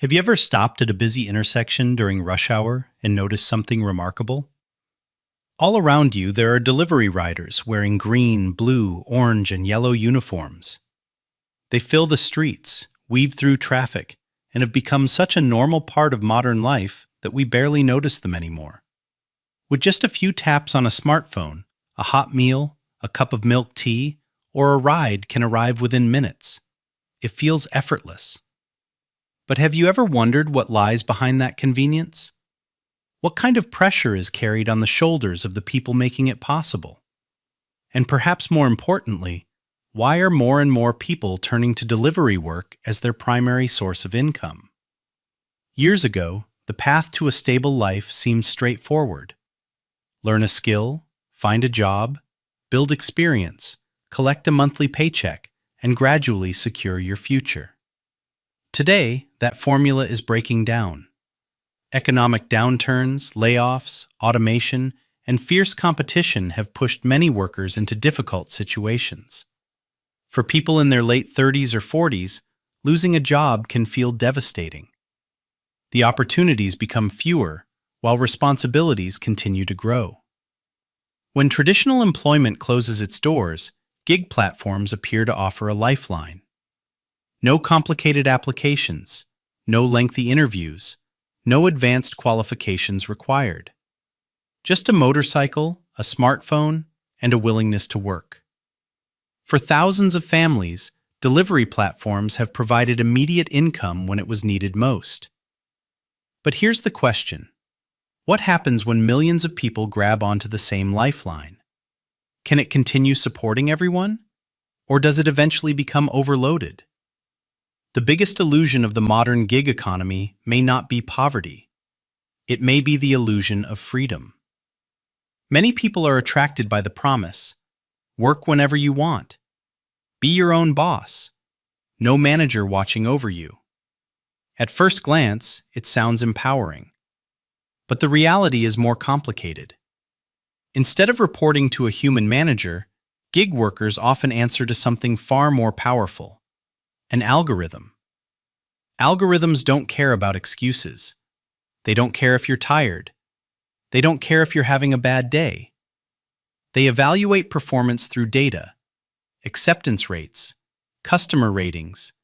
Have you ever stopped at a busy intersection during rush hour and noticed something remarkable? All around you, there are delivery riders wearing green, blue, orange, and yellow uniforms. They fill the streets, weave through traffic, and have become such a normal part of modern life that we barely notice them anymore. With just a few taps on a smartphone, a hot meal, a cup of milk tea, or a ride can arrive within minutes. It feels effortless. But have you ever wondered what lies behind that convenience? What kind of pressure is carried on the shoulders of the people making it possible? And perhaps more importantly, why are more and more people turning to delivery work as their primary source of income? Years ago, the path to a stable life seemed straightforward. Learn a skill, find a job, build experience, collect a monthly paycheck, and gradually secure your future. Today, that formula is breaking down. Economic downturns, layoffs, automation, and fierce competition have pushed many workers into difficult situations. For people in their late 30s or 40s, losing a job can feel devastating. The opportunities become fewer, while responsibilities continue to grow. When traditional employment closes its doors, gig platforms appear to offer a lifeline. No complicated applications, no lengthy interviews, no advanced qualifications required. Just a motorcycle, a smartphone, and a willingness to work. For thousands of families, delivery platforms have provided immediate income when it was needed most. But here's the question. What happens when millions of people grab onto the same lifeline? Can it continue supporting everyone? Or does it eventually become overloaded? The biggest illusion of the modern gig economy may not be poverty. It may be the illusion of freedom. Many people are attracted by the promise: work whenever you want. Be your own boss. No manager watching over you. At first glance, it sounds empowering. But the reality is more complicated. Instead of reporting to a human manager, gig workers often answer to something far more powerful: an algorithm. Algorithms don't care about excuses. They don't care if you're tired. They don't care if you're having a bad day. They evaluate performance through data, acceptance rates, customer ratings,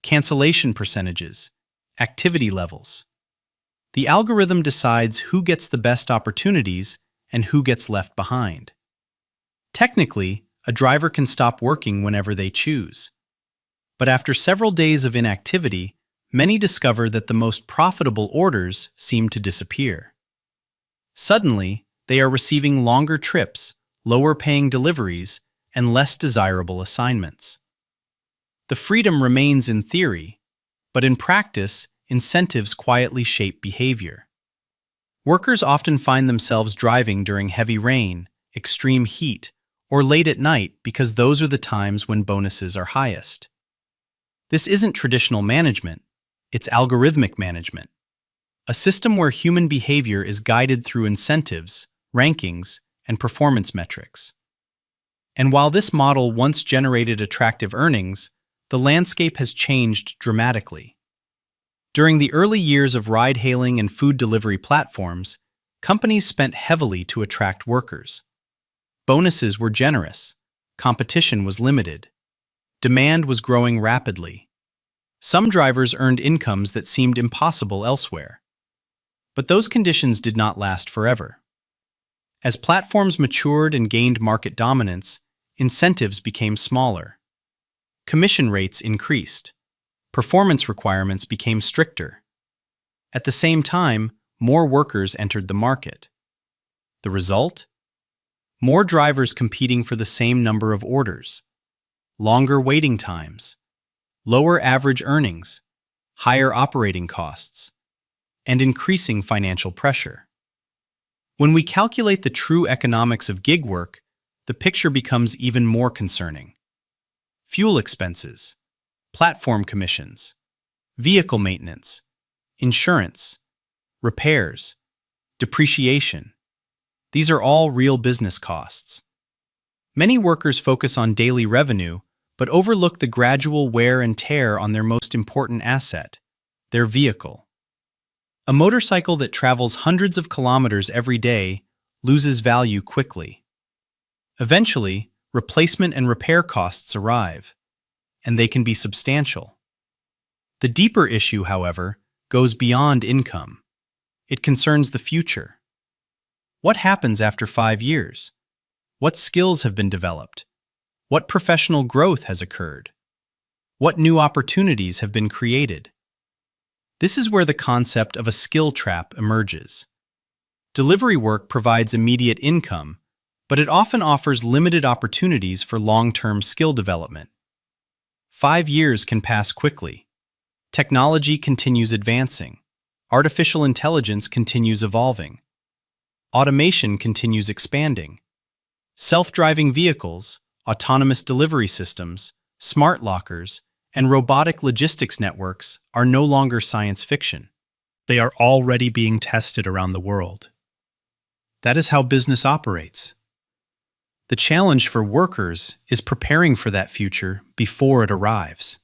cancellation percentages, activity levels. The algorithm decides who gets the best opportunities and who gets left behind. Technically, a driver can stop working whenever they choose. But after several days of inactivity, many discover that the most profitable orders seem to disappear. Suddenly, they are receiving longer trips, lower-paying deliveries, and less desirable assignments. The freedom remains in theory, but in practice, incentives quietly shape behavior. Workers often find themselves driving during heavy rain, extreme heat, or late at night because those are the times when bonuses are highest. This isn't traditional management, it's algorithmic management, a system where human behavior is guided through incentives, rankings, and performance metrics. And while this model once generated attractive earnings, the landscape has changed dramatically. During the early years of ride-hailing and food delivery platforms, companies spent heavily to attract workers. Bonuses were generous, competition was limited, demand was growing rapidly. Some drivers earned incomes that seemed impossible elsewhere. But those conditions did not last forever. As platforms matured and gained market dominance, incentives became smaller. Commission rates increased. Performance requirements became stricter. At the same time, more workers entered the market. The result? More drivers competing for the same number of orders. Longer waiting times. Lower average earnings, higher operating costs, and increasing financial pressure. When we calculate the true economics of gig work, the picture becomes even more concerning. Fuel expenses, platform commissions, vehicle maintenance, insurance, repairs, depreciation. These are all real business costs. Many workers focus on daily revenue, but overlook the gradual wear and tear on their most important asset, their vehicle. A motorcycle that travels hundreds of kilometers every day loses value quickly. Eventually, replacement and repair costs arrive, and they can be substantial. The deeper issue, however, goes beyond income. It concerns the future. What happens after 5 years? What skills have been developed? What professional growth has occurred? What new opportunities have been created? This is where the concept of a skill trap emerges. Delivery work provides immediate income, but it often offers limited opportunities for long-term skill development. 5 years can pass quickly. Technology continues advancing. Artificial intelligence continues evolving. Automation continues expanding. Self-driving vehicles, autonomous delivery systems, smart lockers, and robotic logistics networks are no longer science fiction. They are already being tested around the world. That is how business operates. The challenge for workers is preparing for that future before it arrives.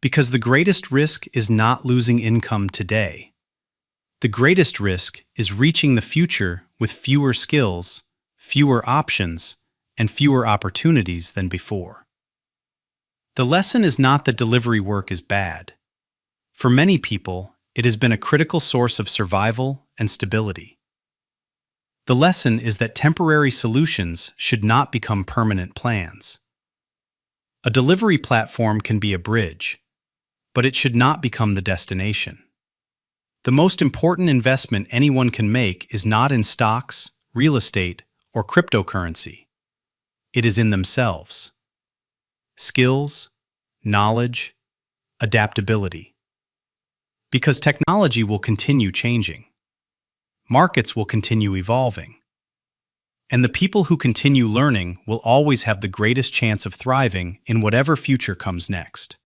Because the greatest risk is not losing income today. The greatest risk is reaching the future with fewer skills, fewer options, and fewer opportunities than before. The lesson is not that delivery work is bad. For many people, it has been a critical source of survival and stability. The lesson is that temporary solutions should not become permanent plans. A delivery platform can be a bridge, but it should not become the destination. The most important investment anyone can make is not in stocks, real estate, or cryptocurrency. It is in themselves. Skills, knowledge, adaptability. Because technology will continue changing. Markets will continue evolving. And the people who continue learning will always have the greatest chance of thriving in whatever future comes next.